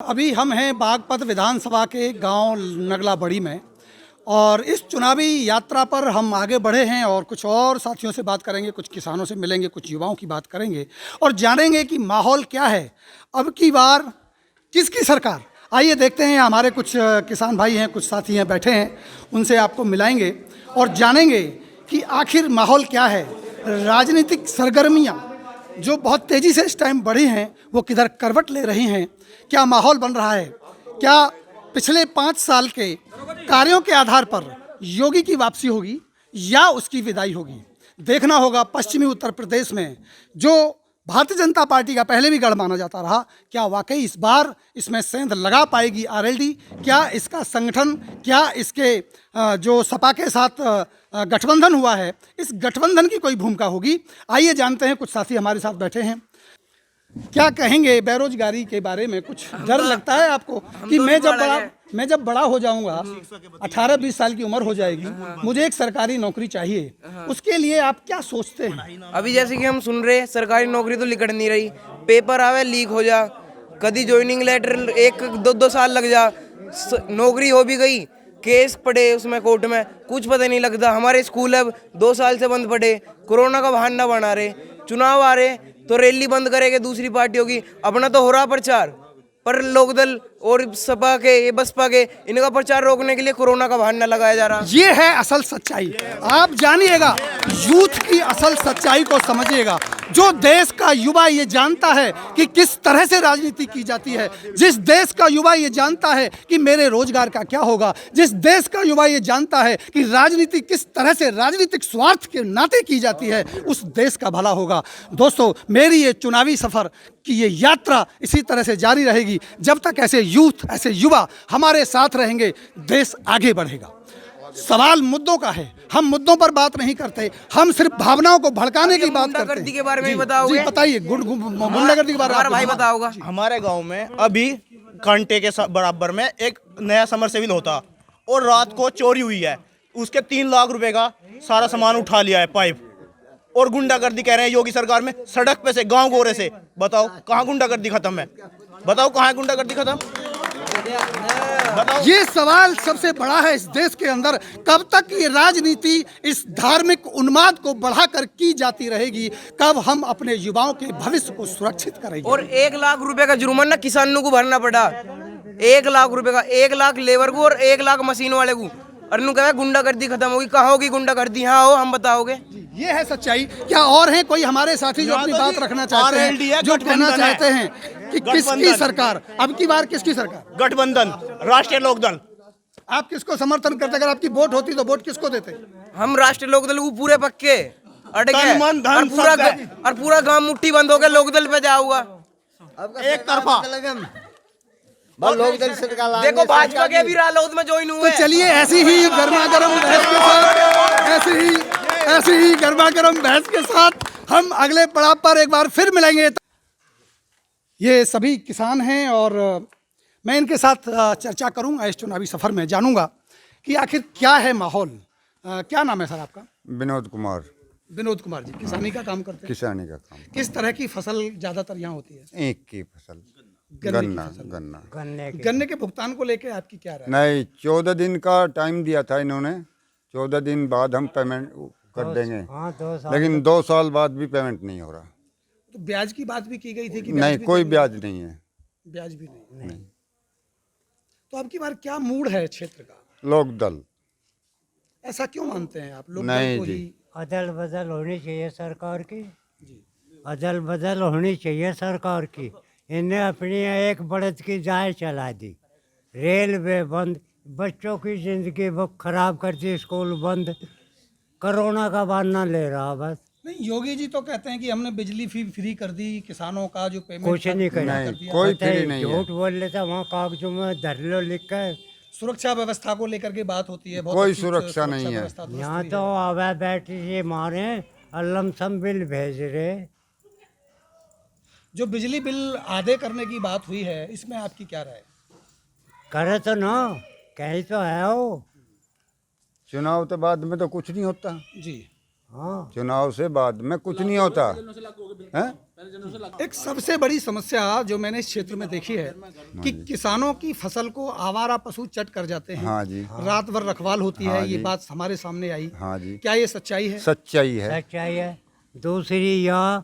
अभी हम हैं बागपत विधानसभा के गांव नगला बड़ी में और इस चुनावी यात्रा पर हम आगे बढ़े हैं और कुछ और साथियों से बात करेंगे, कुछ किसानों से मिलेंगे, कुछ युवाओं की बात करेंगे और जानेंगे कि माहौल क्या है, अब की बार किसकी सरकार। आइए देखते हैं, हमारे कुछ किसान भाई हैं, कुछ साथी हैं बैठे हैं, उनसे आपको मिलाएंगे और जानेंगे कि आखिर माहौल क्या है। राजनीतिक सरगर्मियाँ जो बहुत तेज़ी से इस टाइम बढ़ी हैं वो किधर करवट ले रही हैं, क्या माहौल बन रहा है, क्या पिछले 5 साल के कार्यों के आधार पर योगी की वापसी होगी या उसकी विदाई होगी। देखना होगा पश्चिमी उत्तर प्रदेश में जो भारतीय जनता पार्टी का पहले भी गढ़ माना जाता रहा, क्या वाकई इस बार इसमें सेंध लगा पाएगी आरएलडी, क्या इसका संगठन, क्या इसके जो सपा के साथ गठबंधन हुआ है, इस गठबंधन की कोई भूमिका होगी। आइए जानते हैं, कुछ साथी हमारे साथ बैठे हैं। क्या कहेंगे बेरोजगारी के बारे में? कुछ डर लगता है आपको कि मैं जब बड़ा हो जाऊंगा, 18-20 साल की उम्र हो जाएगी, मुझे एक सरकारी नौकरी चाहिए, उसके लिए आप क्या सोचते हैं? अभी जैसे कि हम सुन रहे हैं सरकारी नौकरी तो निकल नहीं रही, पेपर आवे लीक हो जा, कभी ज्वाइनिंग लेटर 1-2 साल लग जा, नौकरी हो भी गई केस पड़े उसमें कोर्ट में, कुछ पता नहीं लगता। हमारे स्कूल अब 2 साल से बंद पड़े, कोरोना का बहाना बना रहे, चुनाव आ रहे तो रैली बंद करेंगे दूसरी पार्टियों की, अपना तो हो रहा प्रचार, पर लोकदल और सपा के ये बसपा के इनका प्रचार रोकने के लिए कोरोना का बहाना लगाया जा रहा। ये है असल सच्चाई, आप जानिएगा, यूथ की असल सच्चाई को समझिएगा। जो देश का युवा ये जानता है कि किस तरह से राजनीति की जाती है, जिस देश का युवा ये जानता है कि मेरे रोजगार का क्या होगा, जिस देश का युवा ये जानता है कि राजनीति किस तरह से राजनीतिक स्वार्थ के नाते की जाती है, उस देश का भला होगा। दोस्तों, मेरी ये चुनावी सफर की ये यात्रा इसी तरह से जारी रहेगी जब तक ऐसे यूथ, ऐसे युवा हमारे साथ रहेंगे, देश आगे बढ़ेगा। सवाल मुद्दों का है, हम मुद्दों पर बात नहीं करते, हम सिर्फ भावनाओं को भड़काने की बात करते हैं। के बारे में बताओगे? बताइए, गुंडागर्दी के बारे में भाई बताओगा। हमारे गांव में अभी घंटे के बराबर में एक नया समरसेबिल होता और रात को चोरी हुई है, उसके 3 लाख रुपए का सारा सामान उठा लिया है, पाइप, और गुंडागर्दी कह रहे हैं योगी सरकार में, सड़क पे से, गांव गोरे से। बताओ कहाँ गुंडागर्दी खत्म है? बताओ कहाँ है गुंडागर्दी खत्म? ये सवाल सबसे बड़ा है इस देश के अंदर, कब तक ये राजनीति इस धार्मिक उन्माद को बढ़ाकर की जाती रहेगी, कब हम अपने युवाओं के भविष्य को सुरक्षित करेंगे। और 1 लाख रुपए का जुर्माना किसानों को भरना पड़ा, 1 लाख रुपए का, 1 लाख लेबर को और 1 लाख मशीन वाले को। और नु कहा गुंडागर्दी खत्म होगी, कहाँ होगी गुंडागर्दी? हाँ हो, हम बताओगे? ये है सच्चाई। क्या और है कोई हमारे साथी जो अपनी बात रखना चाहते हैं, जो कहना चाहते हैं कि किसकी सरकार, अब की बार किसकी सरकार? गठबंधन, राष्ट्रीय लोकदल। आप किसको समर्थन करते? अगर आपकी वोट होती तो वोट किसको देते? हम राष्ट्रीय लोकदल को पूरे पक्के अटके, तन मन धन और पूरा गांव मुट्ठी बंद हो गया, लोकदल पे जाऊंगा एक तरफा। लोकदल सरकार देखो, भाजपा के भी रालोद में ज्वाइन हुए। तो चलिए, ऐसी ही गर्मागर्म बहस के साथ, ऐसी ही गर्मागर्म बहस के साथ हम अगले पड़ाव पर एक बार फिर मिलेंगे। ये सभी किसान हैं और मैं इनके साथ चर्चा करूंगा इस चुनावी सफर में, जानूंगा कि आखिर क्या है माहौल। क्या नाम है सर आपका? विनोद कुमार। विनोद कुमार जी, किसानी का काम करते हैं? किसानी का काम। किस तरह की फसल ज्यादातर यहाँ होती है? एक की फसल, गन्ना। गन्ने के भुगतान को लेकर आपकी क्या राय? नहीं, 14 दिन का टाइम दिया था इन्होंने, 14 दिन बाद हम पेमेंट कर देंगे, लेकिन 2 साल बाद भी पेमेंट नहीं हो रहा। तो ब्याज की बात भी की गई थी कि नहीं, कोई ब्याज नहीं है। ब्याज भी नहीं। तो अब की बार क्या मूड है क्षेत्र का? लोकदल। ऐसा क्यों मानते हैं आप? लोग नहीं जी, अदल बदल होनी चाहिए सरकार की, अदल बदल होनी चाहिए सरकार की। इन्हें अपनी एक बढ़त की जाय चला दी, रेलवे बंद, बच्चों की जिंदगी वो खराब कर दी, स्कूल बंद, कोरोना का बहाना ले रहा बस। नहीं, योगी जी तो कहते हैं कि हमने बिजली फी फ्री कर दी, किसानों का जो पेमेंट कुछ नहीं कर नहीं, कोई फ्री नहीं है। झूठ बोल लेता, वहाँ कागजों में धर लो लिख कर। सुरक्षा व्यवस्था को लेकर के बात होती है, बहुत कोई अच्छी सुरक्षा नहीं है। व्यवस्था दुरुस्त यहाँ हुई तो है। आवा बैठी से मारे लमसम बिल भेज रहे। जो बिजली बिल आधे करने की बात हुई है, इसमें आपकी क्या राय? करे तो ना, कहीं तो है वो। चुनाव के बाद में तो कुछ नहीं होता। जी, हाँ चुनाव से बाद में कुछ नहीं होता है। एक सबसे बड़ी समस्या जो मैंने इस क्षेत्र में देखी है कि किसानों की फसल को आवारा पशु चट कर जाते हैं। हाँ जी, रात भर रखवाल होती हाँ है, ये जी। बात हमारे सामने आई। हाँ जी, क्या ये सच्चाई है? सच्चाई है। सच्चाई है। दूसरी यह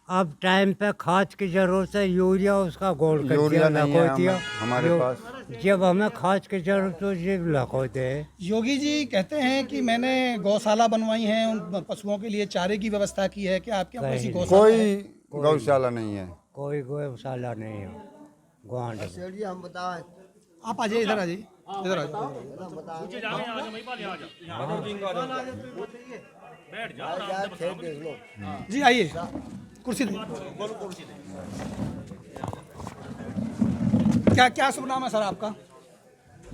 अब टाइम पे खाद की जरूरत है, यूरिया उसका गोल कर यूरिया दिया, नहीं है लखो दिया। हमारे जो- पास। जब हमें खाद की जरूरत हो जब लखो दे। योगी जी कहते हैं कि मैंने गौशाला बनवाई है, उन पशुओं के लिए चारे की व्यवस्था की है। क्या आपके यहाँ कोई गौशाला है? कोई गौशाला नहीं है। कोई गौशाला नहीं है ग्वांड में। आप आ जाइए, इधर आ जाइए, इधर आ जाइए। जी आइए, कुर्सी दे। क्या क्या शुभ नाम है सर आपका?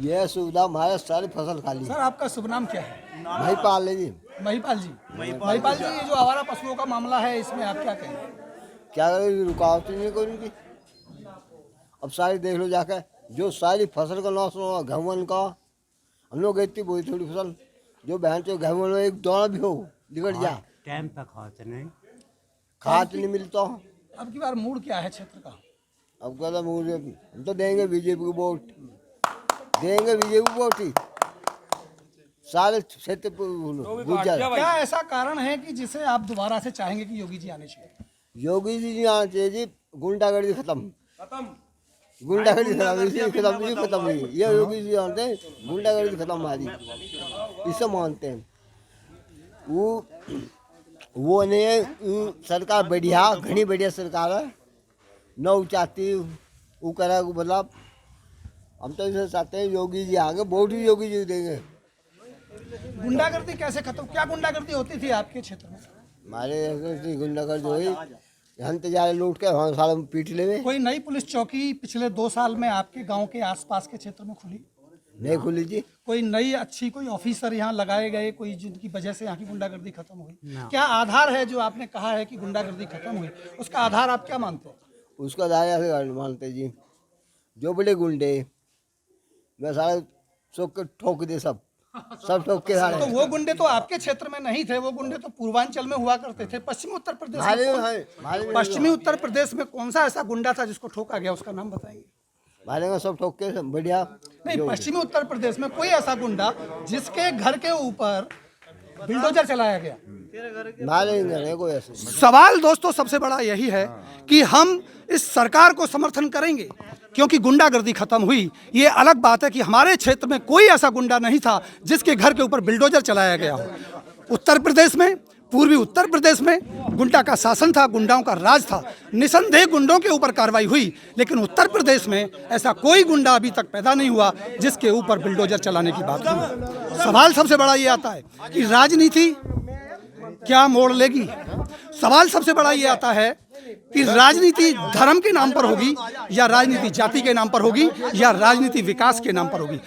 यह सुविधा हमारे सारी फसल खाली सर आपका शुभ नाम क्या है? भाई पाल ले जी। महिपाल जी। महिपाल जी, ये जो आवारा पशुओं का मामला है, इसमें आप क्या कहेंगे? क्या करें, रुकावट ही नहीं कोई उनकी। अब सारी देख लो जाकर, जो सारी फसल का लॉस हुआ गेहूं का, हम लोग इतनी बोई थोड़ी फसल, जो बहन चो गेहूं में एक दौड़ा भी हो बिगड़ जा, टाइम पे खाद नहीं। खाद नहीं मिलता। अब की बार मूड क्या है क्षेत्र का? अब कहता मुझे हम तो देंगे बीजेपी को वोट, देंगे बीजेपी को वोट ही। सारे क्षेत्र बुझ जाए। क्या ऐसा कारण है कि जिसे आप दोबारा से चाहेंगे कि योगी जी आने चाहिए? योगी जी आना चाहिए जी। गुंडागर्दी खत्म, गुंडागर्दी खत्म, इसी खत्म, ये खत्म हुई। ये योगी जी जानते हैं, गुंडागर्दी खत्म हमारी, इसे मानते हैं। वो नहीं है, सरकार बढ़िया, घनी बढ़िया सरकार है। न चाहती वो करा मतलब, हम तो इसे चाहते हैं योगी जी आगे, वोट भी योगी जी देंगे। गुंडागर्दी कैसे खत्म? क्या गुंडागर्दी होती थी आपके क्षेत्र में? हमारे गुंडागर्दी हुई, हम तो जा लूट के वहाँ साल पीट ले। कोई नई पुलिस चौकी पिछले 2 साल में आपके गांव के आसपास के क्षेत्र में खुली? नहीं खुली जी। कोई नई अच्छी कोई ऑफिसर यहाँ लगाए गए, कोई जिनकी वजह से यहाँ की गुंडागर्दी खत्म हुई? क्या आधार है जो आपने कहा है कि गुंडागर्दी खत्म हुई? उसका आधार आप क्या मानते हैं? उसका दाया से मानते जी, जो बड़े गुंडे मैं सारे सोख के ठोक दे, सब ठोक के सारे। तो वो गुंडे तो आपके क्षेत्र में नहीं थे, वो गुंडे तो पूर्वांचल में हुआ करते थे। पश्चिमी उत्तर प्रदेश में पश्चिमी उत्तर प्रदेश में कौन सा ऐसा गुंडा था जिसको ठोका गया? उसका नाम बताएंगे। मारे में सब ठोक के बढ़िया। नहीं, पश्चिमी उत्तर प्रदेश में कोई ऐसा गुंडा जिसके घर के ऊपर बिल्डोजर चलाया गया? मारे कोई ऐसे। सवाल दोस्तों सबसे बड़ा यही है कि हम इस सरकार को समर्थन करेंगे क्योंकि गुंडागर्दी खत्म हुई। ये अलग बात है कि हमारे क्षेत्र में कोई ऐसा गुंडा नहीं था जिसके घर के ऊपर बिल्डोजर चलाया गया हो। उत्तर प्रदेश में, पूर्वी उत्तर प्रदेश में गुंडा का शासन था, गुंडाओं का राज था। निसंदेह गुंडों के ऊपर कार्रवाई हुई, लेकिन उत्तर प्रदेश में ऐसा कोई गुंडा अभी तक पैदा नहीं हुआ जिसके ऊपर बिल्डोजर चलाने की बात हुई। सवाल सबसे बड़ा ये आता है कि राजनीति क्या मोड़ लेगी? सवाल सबसे बड़ा ये आता है कि राजनीति धर्म के नाम पर होगी या राजनीति जाति के नाम पर होगी या राजनीति विकास के नाम पर होगी?